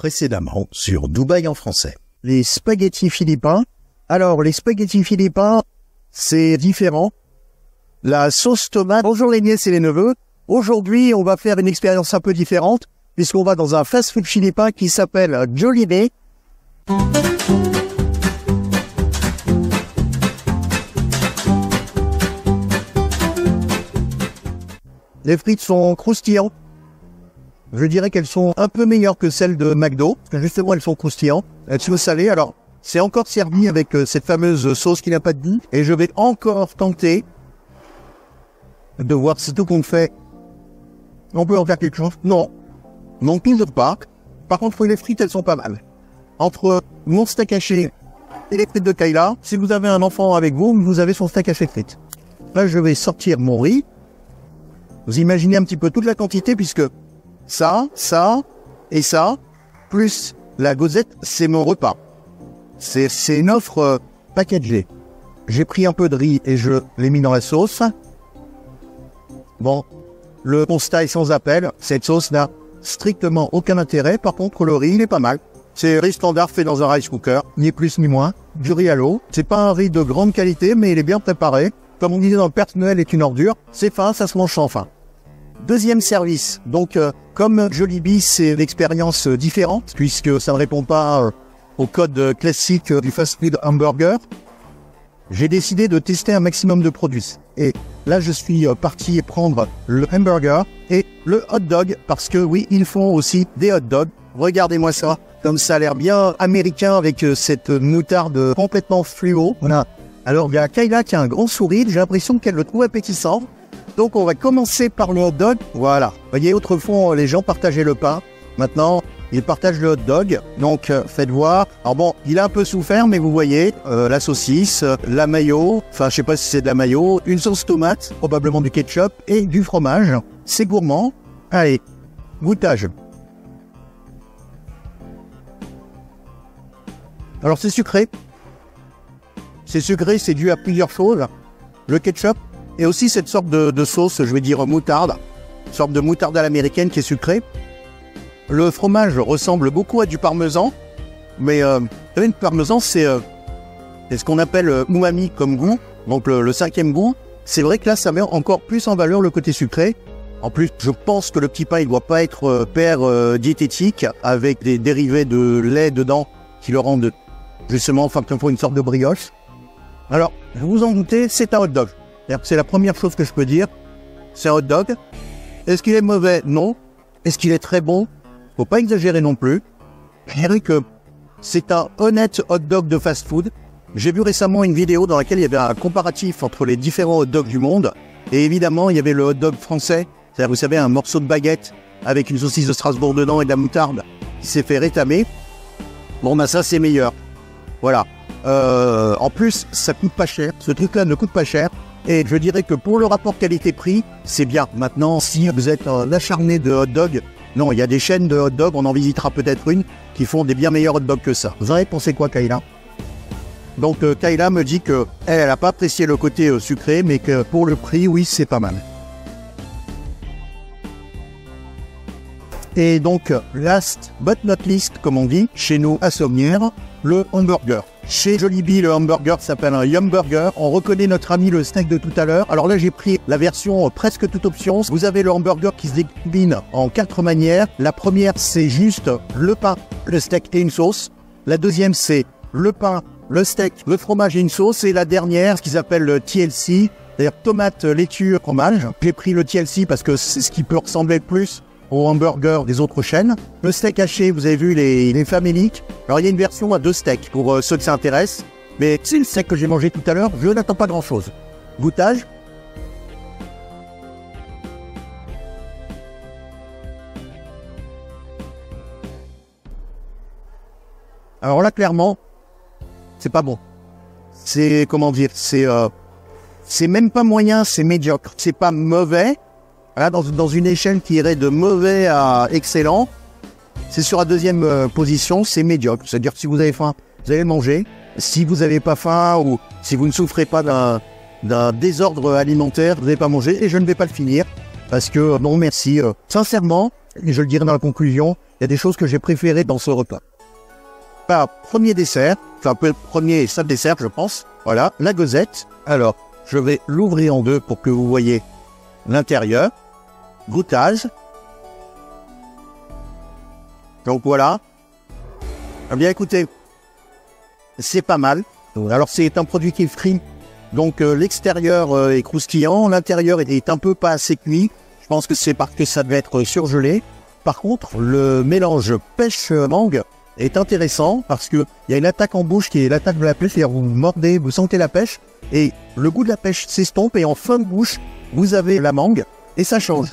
Précédemment sur Dubaï en français. Les spaghettis philippins. Alors, les spaghettis philippins, c'est différent. La sauce tomate. Bonjour les nièces et les neveux. Aujourd'hui, on va faire une expérience un peu différente, puisqu'on va dans un fast-food philippin qui s'appelle Jollibee. Les frites sont croustillantes. Je dirais qu'elles sont un peu meilleures que celles de McDo, parce que justement elles sont croustillantes. Elles sont salées, alors c'est encore servi avec cette fameuse sauce qui n'a pas de goût. Et je vais encore tenter de voir si tout compte fait. On peut en faire quelque chose? Non. Non, toujours pas. Par contre, les frites, elles sont pas mal. Entre mon steak haché et les frites de Kayla, si vous avez un enfant avec vous, vous avez son steak haché frites. Là, je vais sortir mon riz. Vous imaginez un petit peu toute la quantité, puisque ça, et ça, plus la gozette, c'est mon repas. C'est une offre packagée. J'ai pris un peu de riz et je l'ai mis dans la sauce. Bon, le constat est sans appel. Cette sauce n'a strictement aucun intérêt. Par contre, le riz, il est pas mal. C'est riz standard fait dans un rice cooker, ni plus ni moins. Du riz à l'eau. C'est pas un riz de grande qualité, mais il est bien préparé. Comme on disait dans le Père Noël est une ordure, c'est fin, ça se mange sans faim. Deuxième service. Donc, comme Jollibee, c'est une expérience différente, puisque ça ne répond pas au code classique du fast-food hamburger. J'ai décidé de tester un maximum de produits. Et là, je suis parti prendre le hamburger et le hot dog, parce que oui, ils font aussi des hot dogs. Regardez-moi ça. Comme ça a l'air bien américain avec cette moutarde complètement fluo. Voilà. Alors, il y a Kayla qui a un grand sourire. J'ai l'impression qu'elle le trouve appétissant. Donc, on va commencer par le hot dog. Voilà. Vous voyez, autrefois, les gens partageaient le pain. Maintenant, ils partagent le hot dog. Donc, faites voir. Alors bon, il a un peu souffert, mais vous voyez, la saucisse, la mayo. Enfin, je sais pas si c'est de la mayo. Une sauce tomate, probablement du ketchup et du fromage. C'est gourmand. Allez, goûtage. Alors, c'est sucré. C'est sucré, c'est dû à plusieurs choses. Le ketchup et aussi cette sorte de sauce, je vais dire moutarde. Une sorte de moutarde à l'américaine qui est sucrée. Le fromage ressemble beaucoup à du parmesan. Mais vous savez, le parmesan, c'est ce qu'on appelle umami comme goût. Donc le cinquième goût. C'est vrai que là, ça met encore plus en valeur le côté sucré. En plus, je pense que le petit pain, il ne doit pas être diététique avec des dérivés de lait dedans qui le rendent justement, enfin, qu'il faut une sorte de brioche. Alors, vous en doutez, c'est un hot dog. C'est la première chose que je peux dire. C'est un hot dog. Est-ce qu'il est mauvais? Non. Est-ce qu'il est très bon? Faut pas exagérer non plus. Je dirais que c'est un honnête hot dog de fast-food. J'ai vu récemment une vidéo dans laquelle il y avait un comparatif entre les différents hot dogs du monde. Et évidemment, il y avait le hot dog français. C'est-à-dire, vous savez, un morceau de baguette avec une saucisse de Strasbourg dedans et de la moutarde qui s'est fait rétamer. Bon, bah ça, c'est meilleur. Voilà. En plus, ça coûte pas cher. Ce truc-là ne coûte pas cher. Et je dirais que pour le rapport qualité-prix, c'est bien. Maintenant, si vous êtes un acharné de hot dog, non, il y a des chaînes de hot dog, on en visitera peut-être une, qui font des bien meilleurs hot dogs que ça. Vous en avez pensé quoi, Kayla? Donc, Kayla me dit que elle n'a pas apprécié le côté sucré, mais que pour le prix, oui, c'est pas mal. Et donc, last but not least, comme on dit, chez nous à Sommières, le hamburger. Chez Jollibee, le hamburger s'appelle un Yum Burger. On reconnaît notre ami le steak de tout à l'heure. Alors là, j'ai pris la version presque toute option. Vous avez le hamburger qui se décline en 4 manières. La première, c'est juste le pain, le steak et une sauce. La deuxième, c'est le pain, le steak, le fromage et une sauce. Et la dernière, ce qu'ils appellent le TLC, c'est-à-dire tomate, laitue, fromage. J'ai pris le TLC parce que c'est ce qui peut ressembler le plus au hamburger des autres chaînes. Le steak haché, vous avez vu les faméliques. Alors il y a une version à 2 steaks pour ceux que ça intéresse. Mais c'est le steak que j'ai mangé tout à l'heure, je n'attends pas grand chose. Goûtage. Alors là, clairement, c'est pas bon. C'est, comment dire, c'est même pas moyen, c'est médiocre. C'est pas mauvais. Là, dans une échelle qui irait de mauvais à excellent, c'est sur la deuxième position, c'est médiocre. C'est-à-dire que si vous avez faim, vous allez le manger. Si vous n'avez pas faim ou si vous ne souffrez pas d'un désordre alimentaire, vous n'allez pas manger et je ne vais pas le finir. Parce que, non merci, sincèrement, et je le dirai dans la conclusion, il y a des choses que j'ai préférées dans ce repas. Premier dessert, enfin premier et seul dessert je pense, voilà, la gozette. Alors, je vais l'ouvrir en deux pour que vous voyez l'intérieur. Goûtage. Donc voilà. Eh bien écoutez, c'est pas mal. Alors c'est un produit qui est frit, donc l'extérieur est croustillant, l'intérieur est un peu pas assez cuit. Je pense que c'est parce que ça devait être surgelé. Par contre, le mélange pêche-mangue est intéressant parce que il y a une attaque en bouche qui est l'attaque de la pêche, c'est-à-dire vous mordez, vous sentez la pêche et le goût de la pêche s'estompe et en fin de bouche, vous avez la mangue et ça change.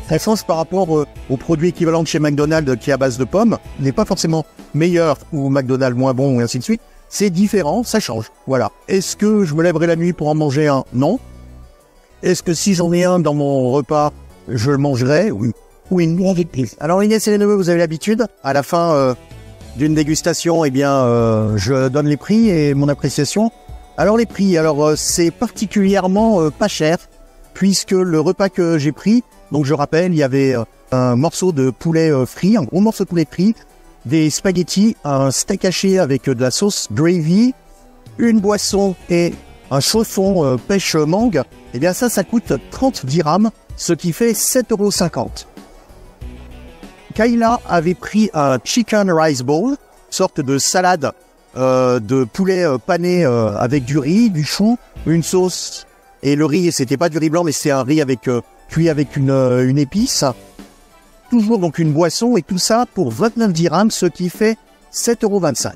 Ça change par rapport au produit équivalent de chez McDonald's qui est à base de pommes, n'est pas forcément meilleur ou McDonald's moins bon et ainsi de suite. C'est différent, ça change. Voilà. Est-ce que je me lèverai la nuit pour en manger un? Non. Est-ce que si j'en ai un dans mon repas, je le mangerai? Oui. Oui, avec plaisir. Alors Inès et les neveux, vous avez l'habitude, à la fin d'une dégustation, eh bien, je donne les prix et mon appréciation. Alors les prix, c'est particulièrement pas cher, puisque le repas que j'ai pris, donc je rappelle, il y avait un morceau de poulet frit, un gros morceau de poulet frit, des spaghettis, un steak haché avec de la sauce gravy, une boisson et un chausson pêche mangue. Eh bien ça coûte 30 dirhams, ce qui fait 7,50 €. Kayla avait pris un chicken rice bowl, sorte de salade de poulet pané avec du riz, du chou, une sauce. Et le riz, c'était pas du riz blanc, mais c'est un riz avec cuit avec une épice. Toujours donc une boisson et tout ça pour 29 dirhams, ce qui fait 7,25 €.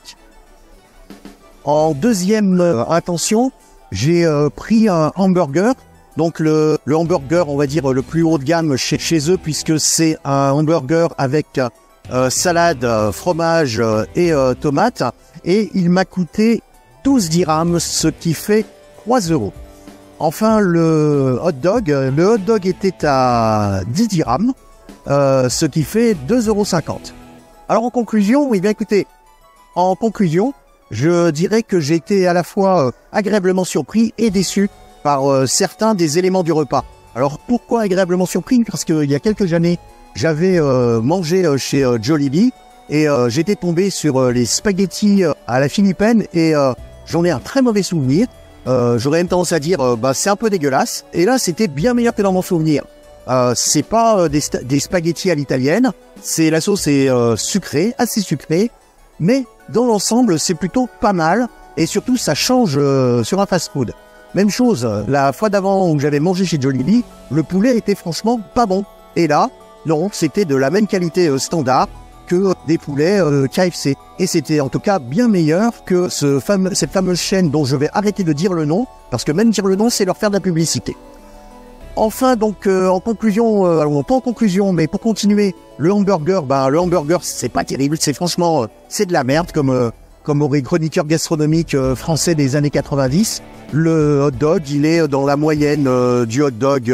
En deuxième intention, j'ai pris un hamburger. Donc le hamburger, on va dire le plus haut de gamme chez eux, puisque c'est un hamburger avec salade, fromage et tomate. Et il m'a coûté 12 dirhams, ce qui fait 3 €. Enfin, le hot dog était à 10 dirhams, ce qui fait 2,50 €. Alors en conclusion, oui bien écoutez, je dirais que j'ai été à la fois agréablement surpris et déçu par certains des éléments du repas. Alors pourquoi agréablement surpris? Parce qu'il y a quelques années, j'avais mangé chez Jollibee et j'étais tombé sur les spaghettis à la philippine et j'en ai un très mauvais souvenir. J'aurais même tendance à dire c'est un peu dégueulasse. Et là, c'était bien meilleur que dans mon souvenir. C'est pas des spaghettis à l'italienne, la sauce est sucrée, assez sucrée, mais dans l'ensemble, c'est plutôt pas mal et surtout ça change sur un fast-food. Même chose, la fois d'avant où j'avais mangé chez Jollibee, le poulet était franchement pas bon. Et là, non, c'était de la même qualité standard que des poulets KFC. Et c'était en tout cas bien meilleur que cette fameuse chaîne dont je vais arrêter de dire le nom, parce que même dire le nom, c'est leur faire de la publicité. Enfin, donc, en conclusion, alors pas en conclusion, mais pour continuer, le hamburger, c'est pas terrible, c'est franchement, c'est de la merde, comme aurait chroniqueur gastronomique français des années 90. Le hot dog, il est dans la moyenne du hot dog,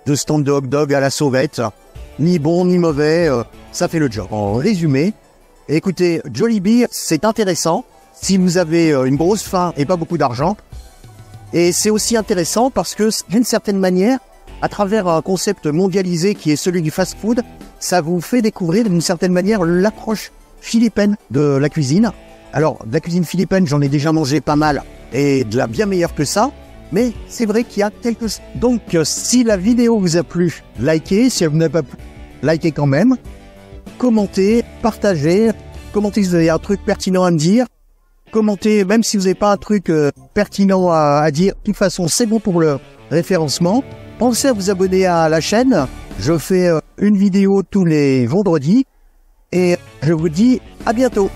de stand de hot dog à la sauvette. Ni bon, ni mauvais, ça fait le job. En résumé, écoutez, Jollibee, c'est intéressant si vous avez une grosse faim et pas beaucoup d'argent. Et c'est aussi intéressant parce que, d'une certaine manière, à travers un concept mondialisé qui est celui du fast-food, ça vous fait découvrir d'une certaine manière l'approche philippine de la cuisine. Alors, de la cuisine philippine, j'en ai déjà mangé pas mal et de la bien meilleure que ça, mais c'est vrai qu'il y a quelques... Donc, si la vidéo vous a plu, likez. Si elle vous n'a pas plu, likez quand même. Commentez, partagez. Commentez si vous avez un truc pertinent à me dire. Commentez, même si vous n'avez pas un truc pertinent à dire. De toute façon, c'est bon pour le référencement. Pensez à vous abonner à la chaîne. Je fais une vidéo tous les vendredis. Et je vous dis à bientôt.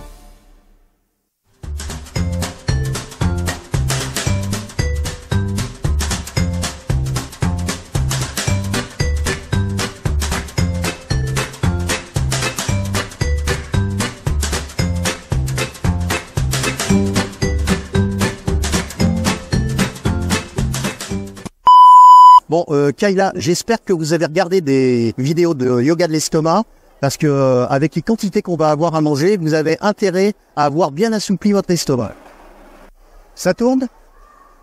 Bon, Kayla, j'espère que vous avez regardé des vidéos de yoga de l'estomac, parce que avec les quantités qu'on va avoir à manger, vous avez intérêt à avoir bien assoupli votre estomac. Ça tourne?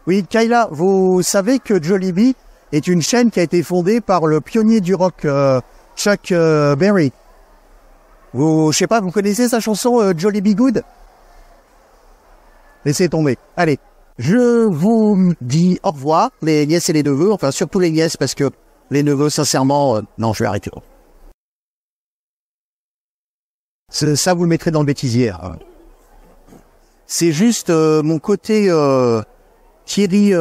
Oui, Kayla, vous savez que Jollibee est une chaîne qui a été fondée par le pionnier du rock, Chuck Berry. Je sais pas, vous connaissez sa chanson Jolly Be Good? Laissez tomber. Allez, je vous dis au revoir, les nièces et les neveux. Enfin, surtout les nièces, parce que les neveux, sincèrement, non, je vais arrêter. Ça, vous le mettrez dans le bêtisier. C'est juste mon côté Thierry